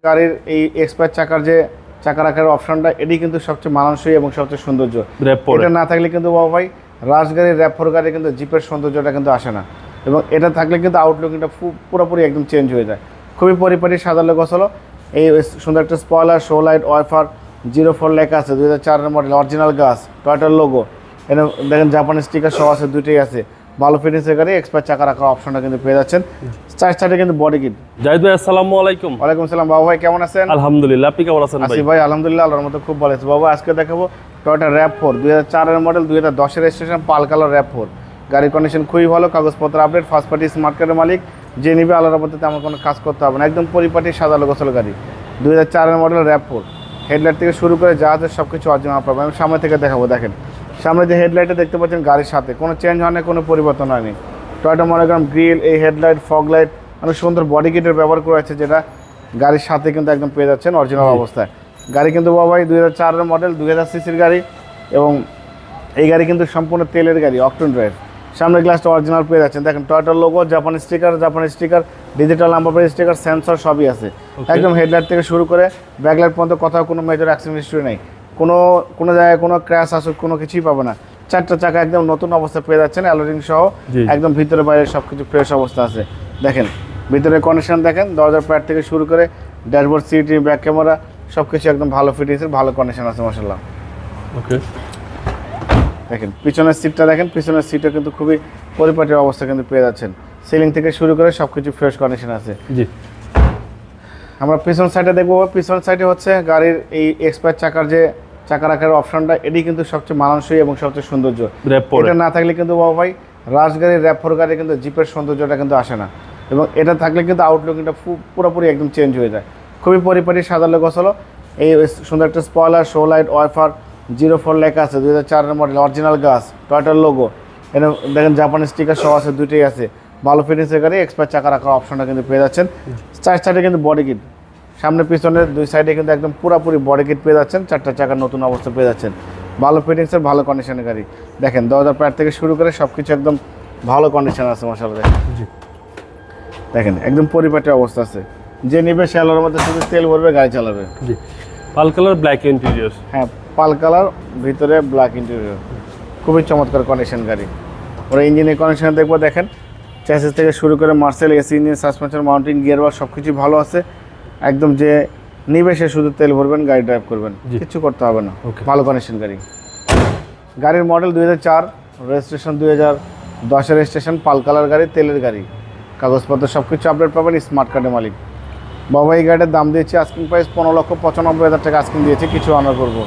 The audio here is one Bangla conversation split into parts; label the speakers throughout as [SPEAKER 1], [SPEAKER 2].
[SPEAKER 1] গাড়ির এই এক্সপায়ার চাকার যে চাকা রাখার অপশনটা এটি কিন্তু সবচেয়ে মানানসই এবং সবচেয়ে সৌন্দর্য। এটা না থাকলে কিন্তু বাবা ভাই রাশ গাড়ি র্যাপ4 গাড়ি কিন্তু জিপের সৌন্দর্যটা কিন্তু আসে না, এবং এটা থাকলে কিন্তু আউটলুকিংটা পুরোপুরি একদম চেঞ্জ হয়ে যায়। খুবই পরিপাটি সাজালো গোছালো। এই সুন্দর একটা স্পয়লার, শো লাইট, ওয়াইফার, 04 লেখা আছে, 2004 মডেল, অরিজিনাল গাছ, টয়টার লোগো। এটা দেখেন জাপানি স্টিকার সহ আছে, দুইটাই আছে। ভালো ফিটিংসের গাড়ি, এক্সপায়ার চাকা রাখার অপশনটা কিন্তু পেয়ে যাচ্ছেন। চার সাইডে কিন্তু বডি কিট।
[SPEAKER 2] জাহিদ ভাই আসসালামু আলাইকুম।
[SPEAKER 1] ওয়ালাইকুম আসসালাম বাবু ভাই, কেমন আছেন?
[SPEAKER 2] আলহামদুলিল্লাহ, আপনি কেমন আছেন ভাই?
[SPEAKER 1] আসি ভাই আলহামদুলিল্লাহ, আল্লাহর মতো খুব ভালো আছে। বাবু আজকে দেখাবো টয়োটা RAV4 2004 মডেল, 2010 রেজিস্ট্রেশন, পাল কালার RAV4। গাড়ির কন্ডিশন খুবই ভালো, কাগজপত্র আপডেট, ফার্স্ট পার্টি, স্মার্ট কার্ডের মালিক। যে নিবে আল্লাহর মতো তেমন কোনো কাজ করতে হবে না, একদম পরিপাটি সাজালো গোছালো গাড়ি। 2004 মডেল RAV4। হেডলাইট থেকে শুরু করে যা আছে সব কিছু অরিজিনাল পাবেন। আমি সামনে থেকে দেখাবো। দেখেন সামনে যে হেডলাইটটা দেখতে পাচ্ছেন গাড়ির সাথে কোনো চেঞ্জ হয়নি, কোনো পরিবর্তন হয়নি। টয়োটা মনোগ্রাম গ্রিল, এই হেডলাইট, ফগ লাইট, অনেক সুন্দর বডি কিটের ব্যবহার করা হয়েছে, যেটা গাড়ির সাথে কিন্তু একদম পেয়ে যাচ্ছেন অরিজিনাল অবস্থায়। গাড়ি কিন্তু বাবাই 2004 মডেল, 2000 সিসির গাড়ি, এবং এই গাড়ি কিন্তু সম্পূর্ণ তেলের গাড়ি, অকটেন ড্রাইভ। সামনের গ্লাসটা অরিজিনাল পেয়ে যাচ্ছেন। দেখেন টয়োটার লোগো, জাপানি sticker, digital number plate sticker, sensor সবই আছে। একদম হেডলাইট থেকে শুরু করে ব্যাকলাইট পর্যন্ত কোথাও কোনো মেজর অ্যাক্সিডেন্ট হিস্ট্রি নেই, কোনো জায়গায় কোনো ক্র্যাশ আসুক কোনো কিছুই পাবে না। চারটা চাকা একদম নতুন অবস্থায় পেয়ে যাচ্ছেন, অ্যালোরিং সহ। একদম ভিতরে বাইরে সব কিছু ফ্রেশ অবস্থা আছে। দেখেন ভিতরে কন্ডিশন দেখেন, দরজার প্যাড থেকে শুরু করে ড্যাশবোর্ড, সিটি, ব্যাক ক্যামেরা সব কিছু একদম ভালো ফিটিংসের, ভালো কন্ডিশন আছে মাশাআল্লাহ।
[SPEAKER 2] ওকে,
[SPEAKER 1] দেখেন পিছনের সিটটা দেখেন, পিছনের সিটও কিন্তু খুবই পরিপাটি অবস্থা কিন্তু পেয়ে যাচ্ছেন। সিলিং থেকে শুরু করে সব কিছু ফ্রেশ কন্ডিশন আছে।
[SPEAKER 2] জি,
[SPEAKER 1] আমরা পিছন সাইডে দেখবো। পিছন সাইডে হচ্ছে গাড়ির এই এক্সপায়ার চাকার যে চাকা রাখার অপশনটা এটি কিন্তু সবচেয়ে মানানসই এবং সবচেয়ে সৌন্দর্য। এটা না থাকলে কিন্তু বাবা ভাই রাশ গাড়ি RAV4 গাড়ি কিন্তু জিপের সৌন্দর্যটা কিন্তু আসে না, এবং এটা থাকলে কিন্তু আউটলুকিংটা পুরোপুরি একদম চেঞ্জ হয়ে যায়। খুবই পরিপাটি সাজালো গোছালো। এই সুন্দর একটা স্পয়লার, শো লাইট, ওয়াইফার, 04 লেখা আছে, 2004 মডেল, অরিজিনাল গাছ, টয়টার লোগো। এটা দেখেন জাপানি স্টিকার সহ আছে, দুইটাই আছে। ভালো ফিটিংসের গাড়ি, এক্সপায়ার চাকা রাখার অপশনটা কিন্তু পেয়ে যাচ্ছেন। চার সাইডে কিন্তু বডি কিট, সামনে পিছনে দুই সাইডে কিন্তু একদম পুরোপুরি বডি কিট পেয়ে যাচ্ছেন। চারটা চাকার নতুন অবস্থা পেয়ে যাচ্ছেন, ভালো ফিটিংসের, ভালো কন্ডিশনের গাড়ি। দেখেন দরজার প্যাড থেকে শুরু করে সব কিছু একদম ভালো কন্ডিশন আছে মাশাআল্লাহ। দেখেন একদম পরিপাটি অবস্থা আছে। যে নিবে সে আলোর মধ্যে শুধু তেল ভরবে, গাড়ি চালাবে।
[SPEAKER 2] জি, পাল কালার ব্ল্যাক ইন্টেরিয়র।
[SPEAKER 1] হ্যাঁ, পাল কালার, ভিতরে ব্ল্যাক ইন্টেরিয়র, খুবই চমৎকার কন্ডিশন গাড়ি। ওরা ইঞ্জিনের কন্ডিশন দেখবো। দেখেন চ্যাসিস থেকে শুরু করে Marcel, AC engine, suspension, mounting, gearbox সব কিছুই ভালো আছে। একদম যে নিবে সে শুধু তেল ভরবেন, গাড়ি ড্রাইভ করবেন, কিছু করতে হবে না। ভালো কন্ডিশন গাড়ি। গাড়ির মডেল 2004, রেজিস্ট্রেশন 2010 রেজিস্ট্রেশন, পাল কালার গাড়ি, তেলের গাড়ি, কাগজপত্র সব কিছু আপডেট পাবেন, স্মার্ট কার্ডের মালিক। বাবা এই গাড়িটার দাম দিয়েছে আস্কিং প্রাইস 15,95,000 টাকা আস্কিং দিয়েছে, কিছু অনার করবো।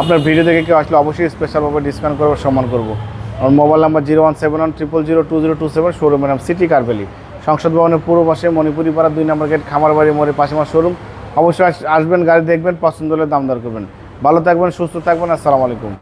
[SPEAKER 1] আপনার ভিডিও দেখে কেউ আসলে অবশ্যই স্পেশালভাবে ডিসকাউন্ট করবো, সম্মান করবো। আমার মোবাইল নাম্বার 01710002007, শোরুমের নাম সিটি কার ভ্যালি, সংসদ ভবনের পূর্ব পাশে, মণিপুরি পাড়া 2 নম্বর গেট, খামারবাড়ি মোড়ের পাশে আমার শোরুম। অবশ্যই আসবেন, গাড়ি দেখবেন, পছন্দ হলে দাম দর করবেন। ভালো থাকবেন, সুস্থ থাকবেন, আসসালামু আলাইকুম।